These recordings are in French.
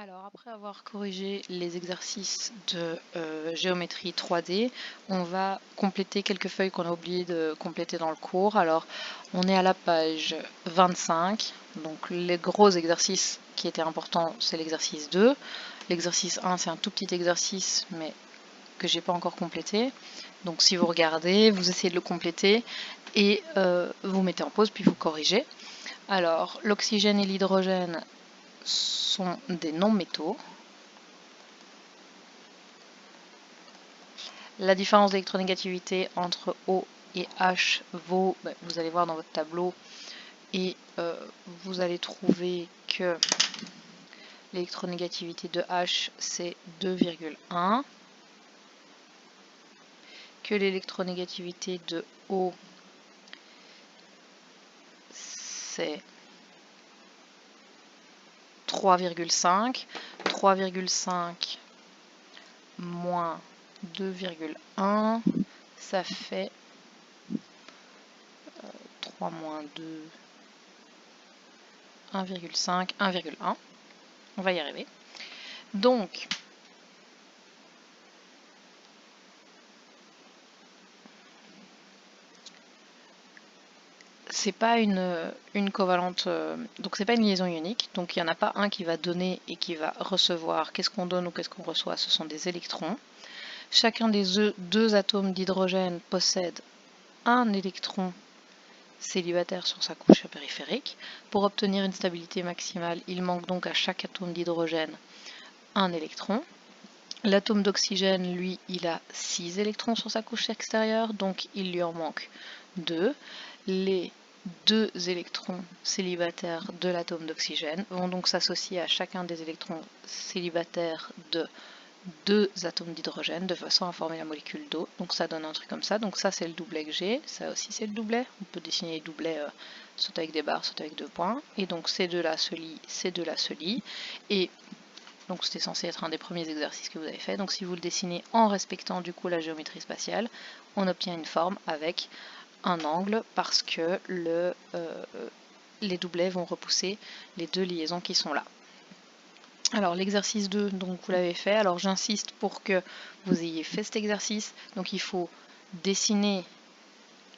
Alors, après avoir corrigé les exercices de géométrie 3D, on va compléter quelques feuilles qu'on a oublié de compléter dans le cours. Alors, on est à la page 25. Donc, les gros exercices qui étaient importants, c'est l'exercice 2. L'exercice 1, c'est un tout petit exercice, mais que j'ai pas encore complété. Donc, si vous regardez, vous essayez de le compléter et vous mettez en pause, puis vous corrigez. Alors, l'oxygène et l'hydrogène sont des non-métaux. La différence d'électronégativité entre O et H vaut, vous allez voir dans votre tableau, et vous allez trouver que l'électronégativité de H c'est 2,1, que l'électronégativité de O c'est 3,5, 3,5 moins 2,1, ça fait 3 moins 2, 1,5, 1,1. On va y arriver. Donc, c'est pas une covalente, donc c'est pas une liaison ionique, donc il n'y en a pas un qui va donner et qui va recevoir. Qu'est-ce qu'on donne ou qu'est-ce qu'on reçoit? Ce sont des électrons. Chacun des deux atomes d'hydrogène possède un électron célibataire sur sa couche périphérique. Pour obtenir une stabilité maximale, il manque donc à chaque atome d'hydrogène un électron. L'atome d'oxygène, lui, il a 6 électrons sur sa couche extérieure, donc il lui en manque 2. Les deux électrons célibataires de l'atome d'oxygène vont donc s'associer à chacun des électrons célibataires de deux atomes d'hydrogène de façon à former la molécule d'eau. Donc ça donne un truc comme ça. Donc ça c'est le doublet que j'ai, ça aussi c'est le doublet. On peut dessiner les doublets soit avec des barres, soit avec 2 points. Et donc ces deux-là se lient, ces deux-là se lient. Et donc c'était censé être un des premiers exercices que vous avez fait. Donc si vous le dessinez en respectant du coup la géométrie spatiale, on obtient une forme avec un angle parce que les doublets vont repousser les deux liaisons qui sont là. Alors l'exercice 2, donc vous l'avez fait. Alors j'insiste pour que vous ayez fait cet exercice. Donc il faut dessiner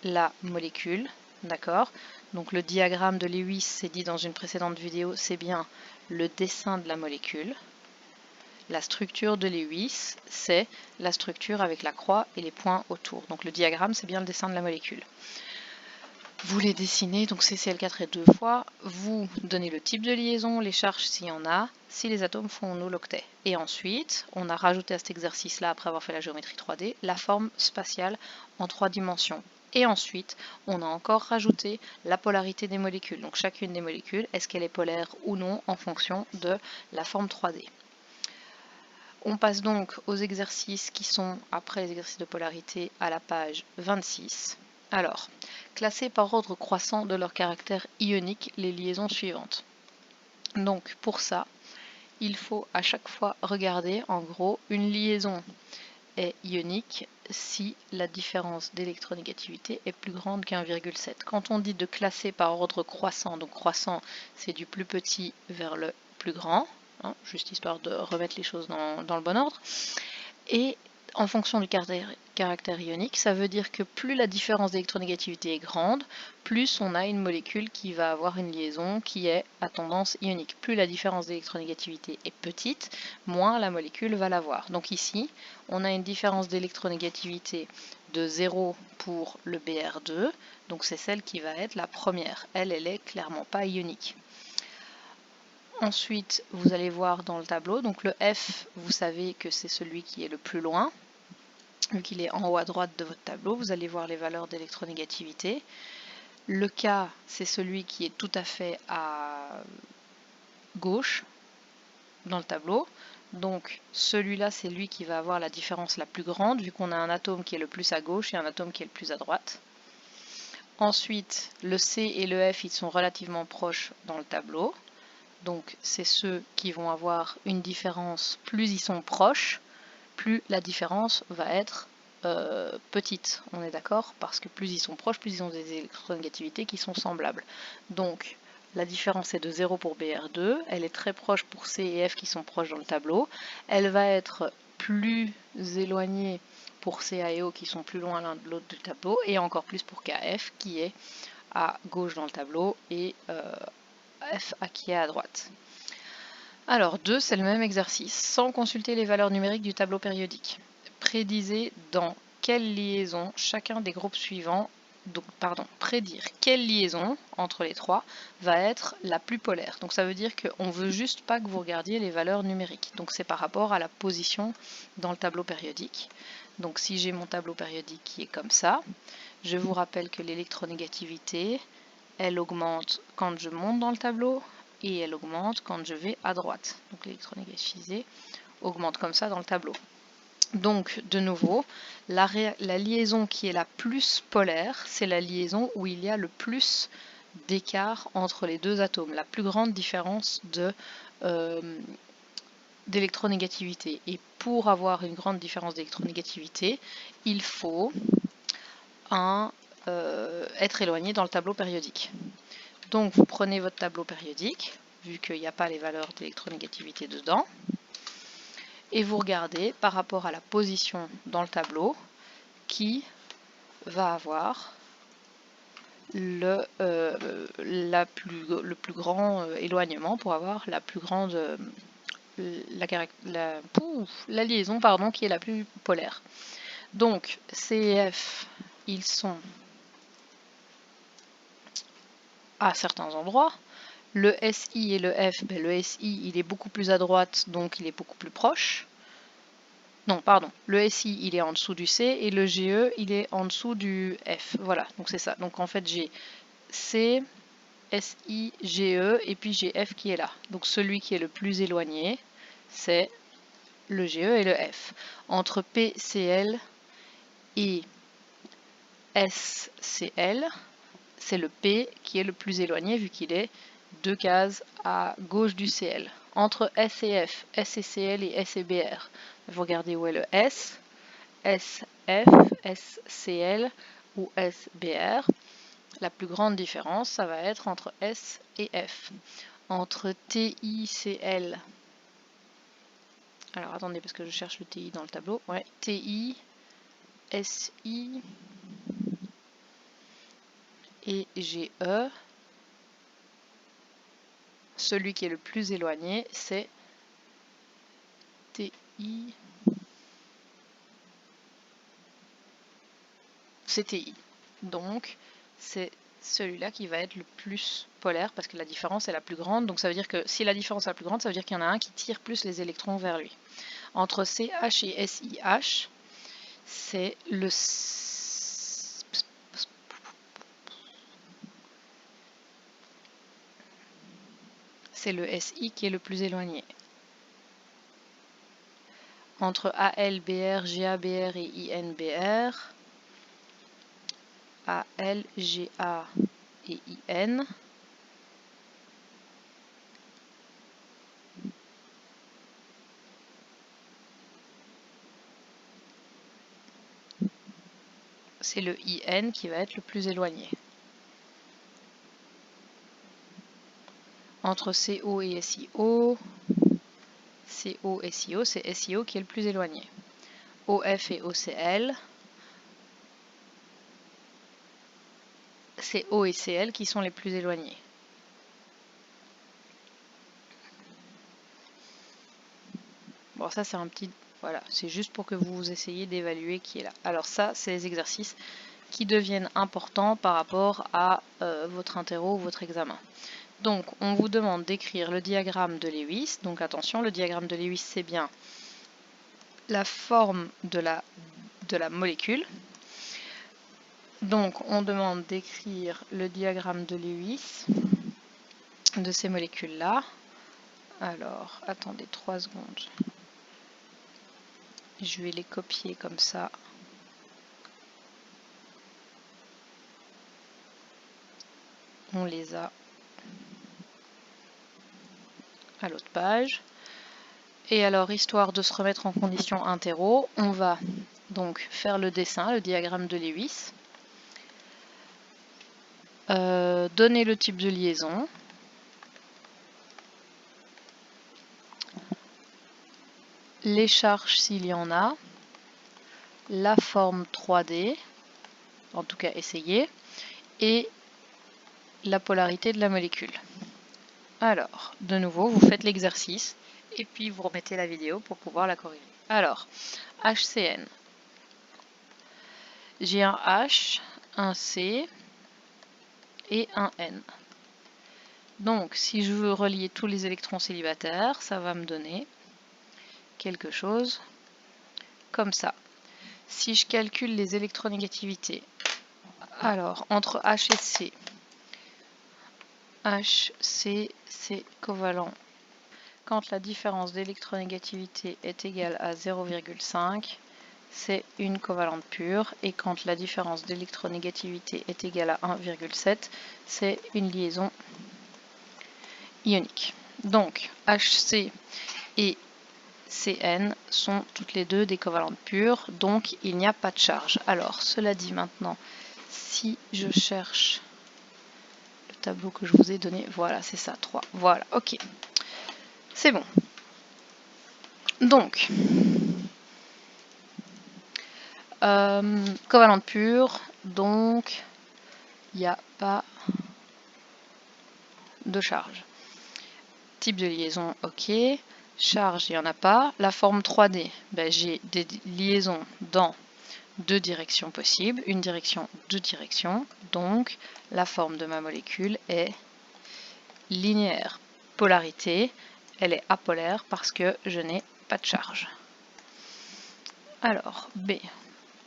la molécule, d'accord? Donc le diagramme de Lewis, c'est dit dans une précédente vidéo, c'est bien le dessin de la molécule. La structure de Lewis, c'est la structure avec la croix et les points autour. Donc le diagramme, c'est bien le dessin de la molécule. Vous les dessinez, donc CCl4 est 2 fois, vous donnez le type de liaison, les charges s'il y en a, si les atomes font l'octet. Et ensuite, on a rajouté à cet exercice-là, après avoir fait la géométrie 3D, la forme spatiale en 3 dimensions. Et ensuite, on a encore rajouté la polarité des molécules. Donc chacune des molécules, est-ce qu'elle est polaire ou non en fonction de la forme 3D. On passe donc aux exercices qui sont, après les exercices de polarité, à la page 26. Alors, classer par ordre croissant de leur caractère ionique les liaisons suivantes. Donc, pour ça, il faut à chaque fois regarder, en gros, une liaison est ionique si la différence d'électronégativité est plus grande qu'1,7. Quand on dit de classer par ordre croissant, donc croissant, c'est du plus petit vers le plus grand, juste histoire de remettre les choses dans le bon ordre. Et en fonction du caractère ionique, ça veut dire que plus la différence d'électronégativité est grande, plus on a une molécule qui va avoir une liaison qui est à tendance ionique. Plus la différence d'électronégativité est petite, moins la molécule va l'avoir. Donc ici, on a une différence d'électronégativité de 0 pour le Br2, donc c'est celle qui va être la première. Elle est clairement pas ionique. Ensuite, vous allez voir dans le tableau, donc le F, vous savez que c'est celui qui est le plus loin. Vu qu'il est en haut à droite de votre tableau, vous allez voir les valeurs d'électronégativité. Le K, c'est celui qui est tout à fait à gauche dans le tableau. Donc celui-là, c'est lui qui va avoir la différence la plus grande, vu qu'on a un atome qui est le plus à gauche et un atome qui est le plus à droite. Ensuite, le C et le F, ils sont relativement proches dans le tableau. Donc c'est ceux qui vont avoir une différence, plus ils sont proches, plus la différence va être petite, on est d'accord? Parce que plus ils sont proches, plus ils ont des électronégativités qui sont semblables. Donc la différence est de 0 pour BR2, elle est très proche pour C et F qui sont proches dans le tableau, elle va être plus éloignée pour CA et O qui sont plus loin l'un de l'autre du tableau, et encore plus pour KF qui est à gauche dans le tableau et F qui est à droite. Alors 2, c'est le même exercice, sans consulter les valeurs numériques du tableau périodique. Prédisez dans quelle liaison chacun des groupes suivants, prédire quelle liaison entre les trois va être la plus polaire. Donc ça veut dire qu'on ne veut juste pas que vous regardiez les valeurs numériques. Donc c'est par rapport à la position dans le tableau périodique. Donc si j'ai mon tableau périodique qui est comme ça, je vous rappelle que l'électronégativité, elle augmente quand je monte dans le tableau et elle augmente quand je vais à droite. Donc l'électronégativité augmente comme ça dans le tableau. Donc de nouveau, la liaison qui est la plus polaire, c'est la liaison où il y a le plus d'écart entre les deux atomes, la plus grande différence d'électronégativité. Et pour avoir une grande différence d'électronégativité, il faut être éloigné dans le tableau périodique. Donc vous prenez votre tableau périodique, vu qu'il n'y a pas les valeurs d'électronégativité dedans, et vous regardez par rapport à la position dans le tableau qui va avoir le plus grand éloignement pour avoir la plus grande la liaison qui est la plus polaire. Donc C et F, ils sont à certains endroits. Le SI et le F, le SI il est beaucoup plus à droite, donc il est beaucoup plus proche. Non, pardon, le SI il est en dessous du C et le GE il est en dessous du F. Voilà, donc c'est ça. Donc en fait j'ai C, SI, GE et puis j'ai F qui est là. Donc celui qui est le plus éloigné, c'est le GE et le F. Entre PCL et SCL, c'est le P qui est le plus éloigné vu qu'il est 2 cases à gauche du CL. Entre S et F, S et CL et S et BR, vous regardez où est le S, SF, SCL ou SBR. La plus grande différence, ça va être entre S et F. Entre TICL, alors attendez parce que je cherche le TI dans le tableau, ouais, TI, SI et GE, celui qui est le plus éloigné, c'est TI, CTI. Donc, c'est celui-là qui va être le plus polaire parce que la différence est la plus grande. Donc, ça veut dire que si la différence est la plus grande, ça veut dire qu'il y en a un qui tire plus les électrons vers lui. Entre CH et SIH, c'est le SI qui est le plus éloigné. Entre AL, BR, GA, BR et IN, BR, AL, GA et IN, c'est le IN qui va être le plus éloigné. Entre CO et SIO, CO et SIO, c'est SIO qui est le plus éloigné. OF et OCL, c'est O et CL qui sont les plus éloignés. Bon, ça c'est un petit... Voilà, c'est juste pour que vous essayiez d'évaluer qui est là. Alors ça, c'est les exercices qui deviennent importants par rapport à votre interro ou votre examen. Donc, on vous demande d'écrire le diagramme de Lewis. Donc attention, le diagramme de Lewis, c'est bien la forme de la molécule. Donc, on demande d'écrire le diagramme de Lewis de ces molécules-là. Alors, attendez 3 secondes. Je vais les copier comme ça. On les a à l'autre page. Et alors, histoire de se remettre en condition interro, on va donc faire le dessin, le diagramme de Lewis. Donner le type de liaison. les charges s'il y en a, la forme 3D, en tout cas essayez, et la polarité de la molécule. Alors, de nouveau, vous faites l'exercice et puis vous remettez la vidéo pour pouvoir la corriger. Alors, HCN. J'ai un H, un C et un N. Donc, si je veux relier tous les électrons célibataires, ça va me donner quelque chose comme ça. Si je calcule les électronégativités, alors entre H et C, H, C, c'est covalent. Quand la différence d'électronégativité est égale à 0,5, c'est une covalente pure. Et quand la différence d'électronégativité est égale à 1,7, c'est une liaison ionique. Donc, HC et Cn sont toutes les deux des covalentes pures, donc il n'y a pas de charge. Alors, cela dit maintenant, si je cherche le tableau que je vous ai donné, voilà, c'est ça, 3. Voilà, ok. C'est bon. Donc, covalente pure, donc il n'y a pas de charge. Type de liaison, ok. Charge, il n'y en a pas. La forme 3D, ben, j'ai des liaisons dans deux directions possibles, une direction, deux directions. Donc, la forme de ma molécule est linéaire. Polarité, elle est apolaire parce que je n'ai pas de charge. Alors, B,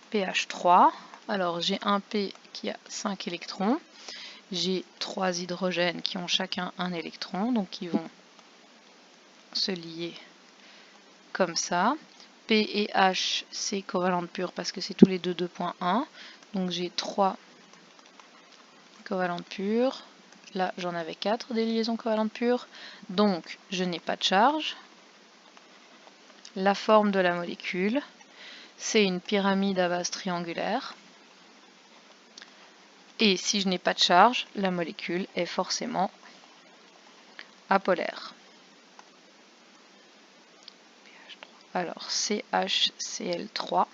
pH 3. Alors, j'ai un P qui a 5 électrons. J'ai 3 hydrogènes qui ont chacun un électron, donc qui vont se lier comme ça. P et H, c'est covalente pure parce que c'est tous les deux 2.1. Donc j'ai 3 covalentes pures. Là, j'en avais 4 des liaisons covalentes pures. Donc, je n'ai pas de charge. La forme de la molécule, c'est une pyramide à base triangulaire. Et si je n'ai pas de charge, la molécule est forcément apolaire. Alors, CHCl3.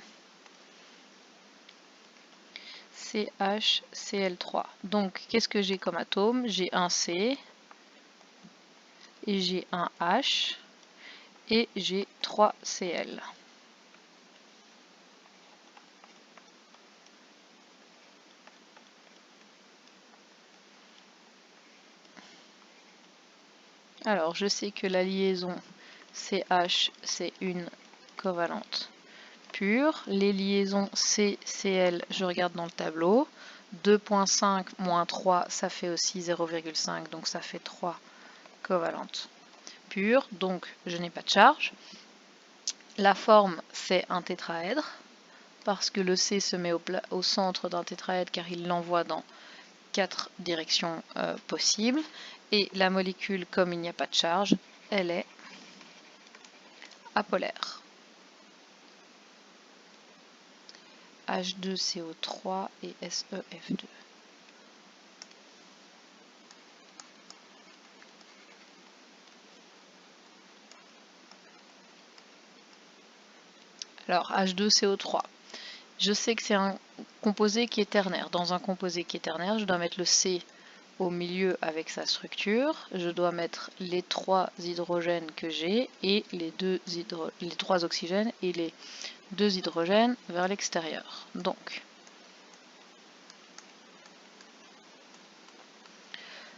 CHCl3. Donc, qu'est-ce que j'ai comme atome? J'ai un C, et j'ai un H, et j'ai 3 Cl. Alors, je sais que la liaison CH, c'est une covalente pure. Les liaisons CCl, je regarde dans le tableau. 2.5 moins 3, ça fait aussi 0,5, donc ça fait 3 covalentes pures. Donc, je n'ai pas de charge. La forme, c'est un tétraèdre, parce que le C se met au centre d'un tétraèdre car il l'envoie dans 4 directions possibles. Et la molécule, comme il n'y a pas de charge, elle est apolaire. H2CO3 et SEF2. Alors, H2CO3. Je sais que c'est un composé qui est ternaire. Dans un composé qui est ternaire, je dois mettre le C au milieu avec sa structure. Je dois mettre les 3 hydrogènes que j'ai et les 3 oxygènes et les 2 hydrogènes vers l'extérieur. Donc,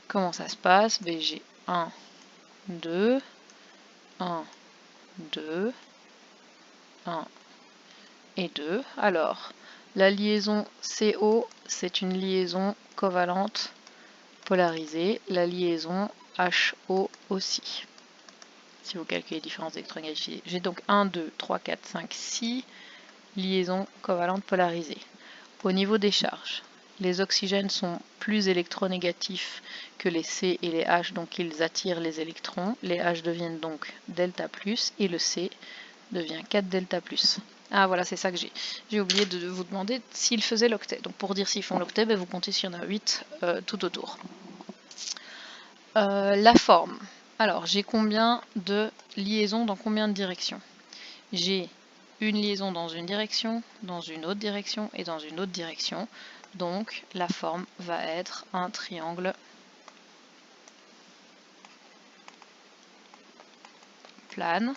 comment ça se passe? Ben, j'ai 1, 2, 1, 2, 1 et 2. Alors, la liaison CO, c'est une liaison covalente polarisée. La liaison HO aussi. Si vous calculez les différences électronégativités. J'ai donc 1, 2, 3, 4, 5, 6 liaisons covalentes polarisées. Au niveau des charges, les oxygènes sont plus électronégatifs que les C et les H, donc ils attirent les électrons. Les H deviennent donc delta+, et le C devient 4 delta+. Ah voilà, c'est ça que j'ai. J'ai oublié de vous demander s'ils faisaient l'octet. Donc pour dire s'ils font l'octet, ben vous comptez s'il y en a 8 tout autour. La forme. Alors, j'ai combien de liaisons dans combien de directions? j'ai une liaison dans une direction, dans une autre direction et dans une autre direction. Donc la forme va être un triangle plane.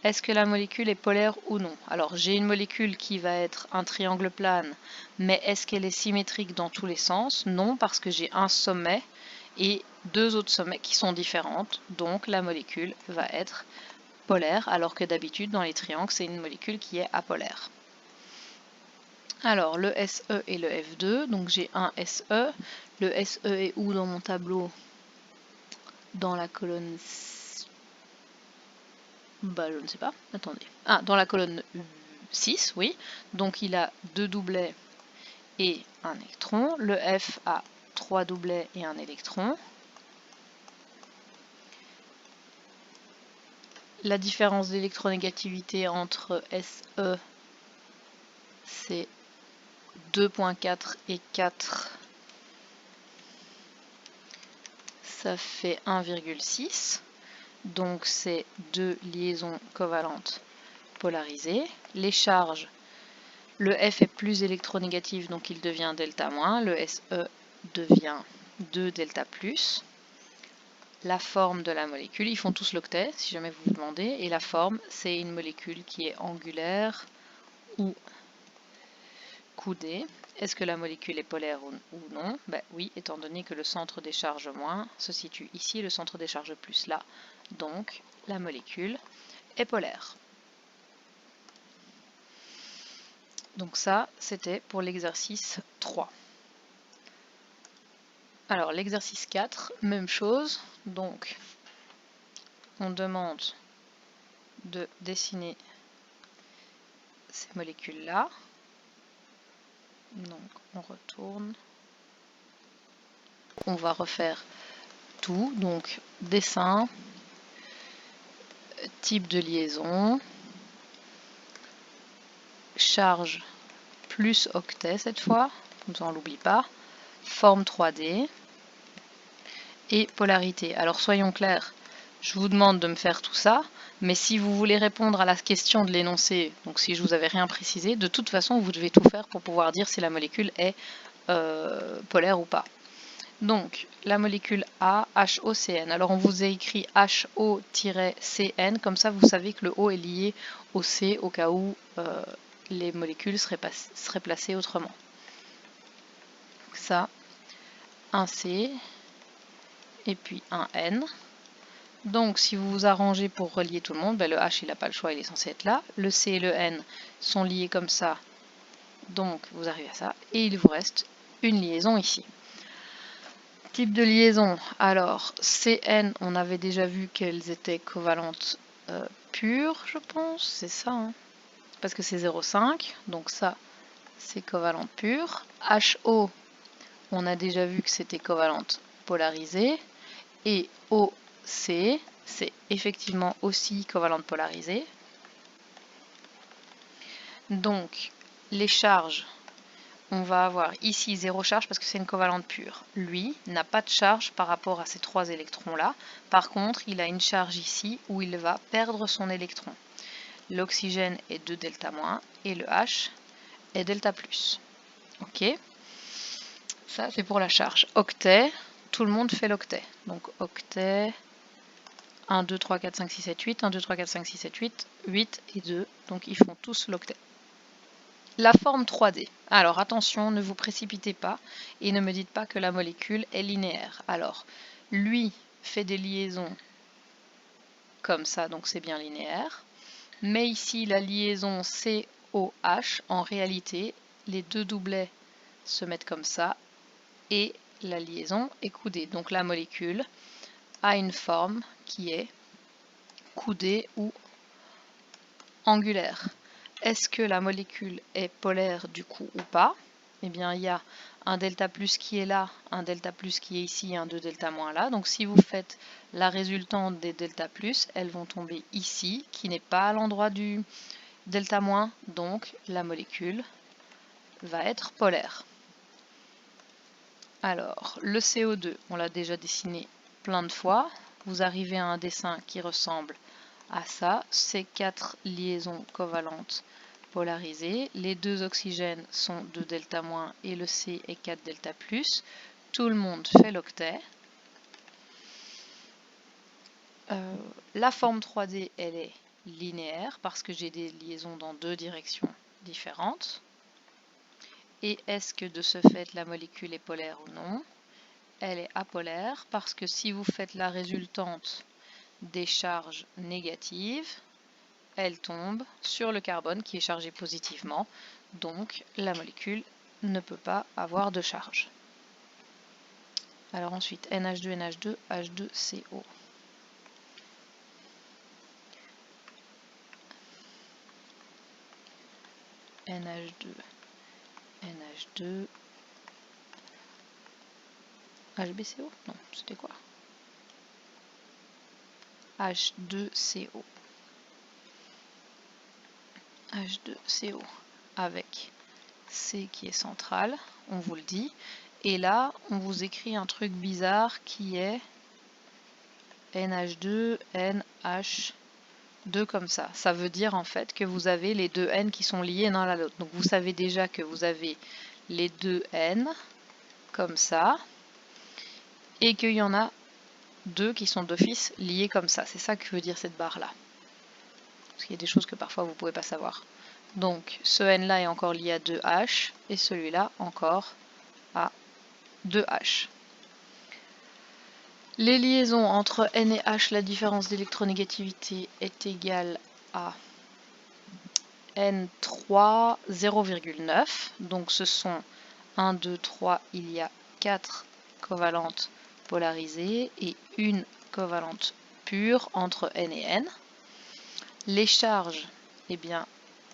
Est-ce que la molécule est polaire ou non? Alors j'ai une molécule qui va être un triangle plane, mais est-ce qu'elle est symétrique dans tous les sens? Non, parce que j'ai un sommet et deux autres sommets qui sont différentes, donc la molécule va être polaire, alors que d'habitude dans les triangles c'est une molécule qui est apolaire. Alors le SE et le F2, donc j'ai un SE, le SE est où dans mon tableau? Dans la colonne... je ne sais pas, attendez. Ah, dans la colonne 6, oui. Donc il a 2 doublets et un électron. Le F a 3 doublets et un électron. La différence d'électronégativité entre SE, c'est 2,4 et 4. Ça fait 1,6. Donc c'est deux liaisons covalentes polarisées. Les charges, le F est plus électronégatif, donc il devient delta moins. Le SE devient 2 delta plus. La forme de la molécule, ils font tous l'octet, si jamais vous vous demandez. Et la forme, c'est une molécule qui est angulaire ou coudée. Est-ce que la molécule est polaire ou non? Ben oui, étant donné que le centre des charges moins se situe ici et le centre des charges plus là. Donc, la molécule est polaire. Donc ça, c'était pour l'exercice 3. Alors, l'exercice 4, même chose. Donc, on demande de dessiner ces molécules-là. Donc, on retourne. On va refaire tout. Donc, dessin, type de liaison, charge plus octet cette fois, comme ça on ne l'oublie pas, forme 3D et polarité. Alors soyons clairs, je vous demande de me faire tout ça, mais si vous voulez répondre à la question de l'énoncé, donc si je vous avais rien précisé, de toute façon vous devez tout faire pour pouvoir dire si la molécule est polaire ou pas. Donc, la molécule A, HOCN. Alors, on vous a écrit HO-CN, comme ça vous savez que le O est lié au C au cas où les molécules seraient placées autrement. Ça, un C et puis un N. Donc, si vous vous arrangez pour relier tout le monde, ben, le H, il n'a pas le choix, il est censé être là. Le C et le N sont liés comme ça, donc vous arrivez à ça. Et il vous reste une liaison ici. Type de liaison, alors CN, on avait déjà vu qu'elles étaient covalentes pures, je pense, c'est ça, hein, parce que c'est 0,5, donc ça, c'est covalente pure. HO, on a déjà vu que c'était covalente polarisée, et OC, c'est effectivement aussi covalente polarisée. Donc, les charges, on va avoir ici 0 charge parce que c'est une covalente pure. Lui n'a pas de charge par rapport à ces 3 électrons-là. Par contre, il a une charge ici où il va perdre son électron. L'oxygène est 2 delta moins et le H est delta plus. Ok. Ça, c'est pour la charge. Octet, tout le monde fait l'octet. Donc octet, 1, 2, 3, 4, 5, 6, 7, 8, 1, 2, 3, 4, 5, 6, 7, 8, 8 et 2. Donc ils font tous l'octet. La forme 3D. Alors attention, ne vous précipitez pas et ne me dites pas que la molécule est linéaire. Alors, lui fait des liaisons comme ça, donc c'est bien linéaire. Mais ici, la liaison COH, en réalité, les deux doublets se mettent comme ça et la liaison est coudée. Donc la molécule a une forme qui est coudée ou angulaire. Est-ce que la molécule est polaire du coup ou pas? Eh bien, il y a un delta plus qui est là, un delta plus qui est ici et un 2 delta moins là. Donc, si vous faites la résultante des delta plus, elles vont tomber ici, qui n'est pas à l'endroit du delta moins. Donc, la molécule va être polaire. Alors, le CO2, on l'a déjà dessiné plein de fois. Vous arrivez à un dessin qui ressemble à ça, c'est 4 liaisons covalentes polarisées. Les 2 oxygènes sont 2 delta- et le C est 4 delta+. Tout le monde fait l'octet. La forme 3D, elle est linéaire parce que j'ai des liaisons dans 2 directions différentes. Et est-ce que de ce fait la molécule est polaire ou non? Elle est apolaire parce que si vous faites la résultante des charges négatives, elle tombe sur le carbone qui est chargé positivement, donc la molécule ne peut pas avoir de charge. Alors ensuite, NH2, NH2, H2CO. NH2, NH2, HBCO? Non, c'était quoi? H2CO. H2CO avec C qui est central, on vous le dit. Et là, on vous écrit un truc bizarre qui est NH2, NH2 comme ça. Ça veut dire en fait que vous avez les deux N qui sont liés l'un à l'autre. Donc vous savez déjà que vous avez les deux N comme ça et qu'il y en a deux qui sont d'office liés comme ça. C'est ça que veut dire cette barre là. Parce qu'il y a des choses que parfois vous ne pouvez pas savoir. Donc ce N là est encore lié à 2H et celui-là encore à 2H. Les liaisons entre N et H, la différence d'électronégativité est égale à N3 0,9. Donc ce sont 1, 2, 3, il y a 4 covalentes polarisées et une covalente pure entre N et N. Les charges, eh bien,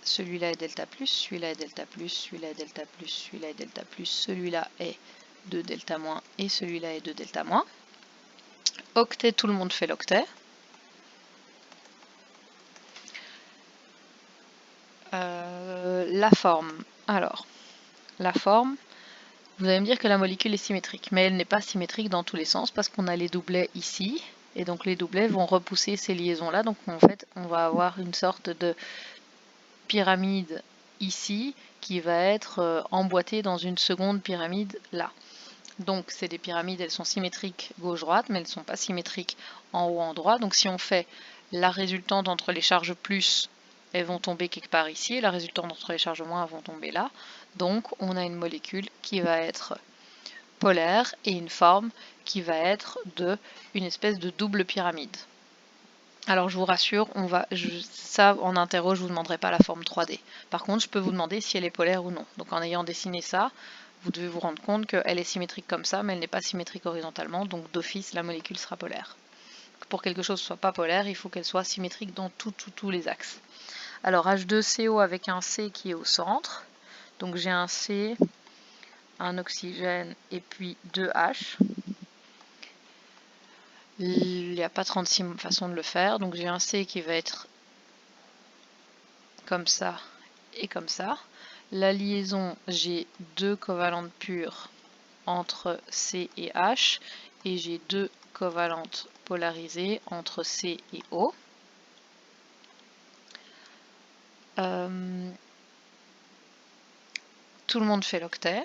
celui-là est delta+, celui-là est delta+, celui-là est delta+, celui-là est delta+, celui-là est 2 delta- et celui-là est 2 delta-. Octet, tout le monde fait l'octet. La forme. Alors, la forme, vous allez me dire que la molécule est symétrique, mais elle n'est pas symétrique dans tous les sens parce qu'on a les doublets ici, et donc les doublets vont repousser ces liaisons-là. Donc en fait, on va avoir une sorte de pyramide ici qui va être emboîtée dans une seconde pyramide là. Donc c'est des pyramides, elles sont symétriques gauche-droite, mais elles ne sont pas symétriques en haut en droit. Donc si on fait la résultante entre les charges plus, elles vont tomber quelque part ici, et la résultante entre les charges moins, elles vont tomber là. Donc on a une molécule qui va être polaire et une forme qui va être une espèce de double pyramide. Alors je vous rassure, ça en interro, je ne vous demanderai pas la forme 3D. Par contre, je peux vous demander si elle est polaire ou non. Donc en ayant dessiné ça, vous devez vous rendre compte qu'elle est symétrique comme ça, mais elle n'est pas symétrique horizontalement, donc d'office, la molécule sera polaire. Pour que quelque chose ne soit pas polaire, il faut qu'elle soit symétrique dans tous les axes. Alors H2CO avec un C qui est au centre. Donc j'ai un C, un oxygène et puis 2H. Il n'y a pas 36 façons de le faire, donc j'ai un C qui va être comme ça et comme ça. La liaison, j'ai 2 covalentes pures entre C et H et j'ai 2 covalentes polarisées entre C et O. Tout le monde fait l'octet.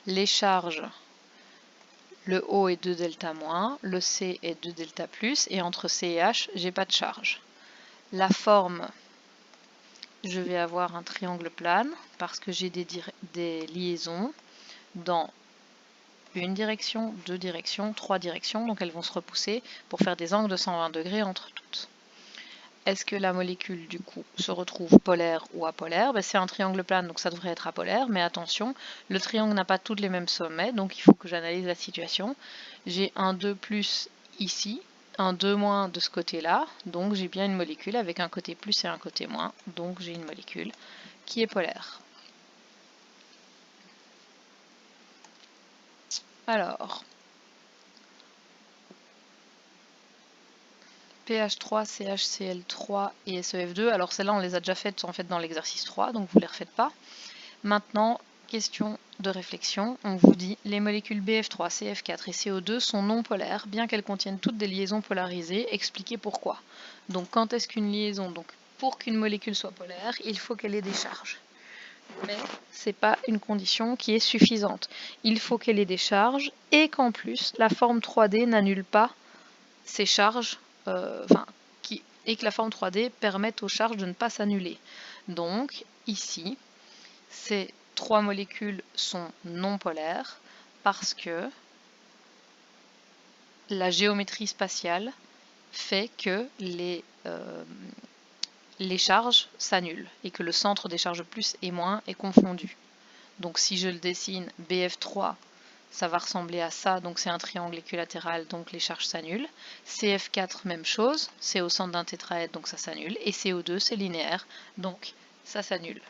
Les charges, le O est 2 delta-, le C est 2 delta+, et entre C et H, j'ai pas de charge. La forme, je vais avoir un triangle plane parce que j'ai des liaisons dans une direction, 2 directions, 3 directions, donc elles vont se repousser pour faire des angles de 120 degrés entre toutes. Est-ce que la molécule du coup se retrouve polaire ou apolaire? C'est un triangle plane, donc ça devrait être apolaire, mais attention, le triangle n'a pas tous les mêmes sommets, donc il faut que j'analyse la situation. J'ai un 2+ ici, un 2- de ce côté-là, donc j'ai bien une molécule avec un côté plus et un côté moins, donc j'ai une molécule qui est polaire. Alors, PH3, CHCl3 et SEF2, alors celles-là on les a déjà faites en fait dans l'exercice 3, donc vous ne les refaites pas. Maintenant, question de réflexion, on vous dit les molécules BF3, CF4 et CO2 sont non polaires, bien qu'elles contiennent toutes des liaisons polarisées. Expliquez pourquoi. Donc quand est-ce qu'une liaison, donc pour qu'une molécule soit polaire, il faut qu'elle ait des charges. Mais ce n'est pas une condition qui est suffisante. Il faut qu'elle ait des charges et qu'en plus la forme 3D n'annule pas ces charges, et que la forme 3D permette aux charges de ne pas s'annuler. Donc ici, ces trois molécules sont non polaires parce que la géométrie spatiale fait que les charges s'annulent et que le centre des charges plus et moins est confondu. Donc si je le dessine, BF3, ça va ressembler à ça, donc c'est un triangle équilatéral, donc les charges s'annulent. CF4, même chose, c'est au centre d'un tétraèdre, donc ça s'annule. Et CO2, c'est linéaire, donc ça s'annule.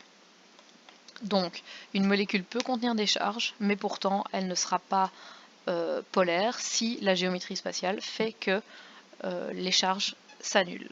Donc une molécule peut contenir des charges, mais pourtant elle ne sera pas polaire si la géométrie spatiale fait que les charges s'annulent.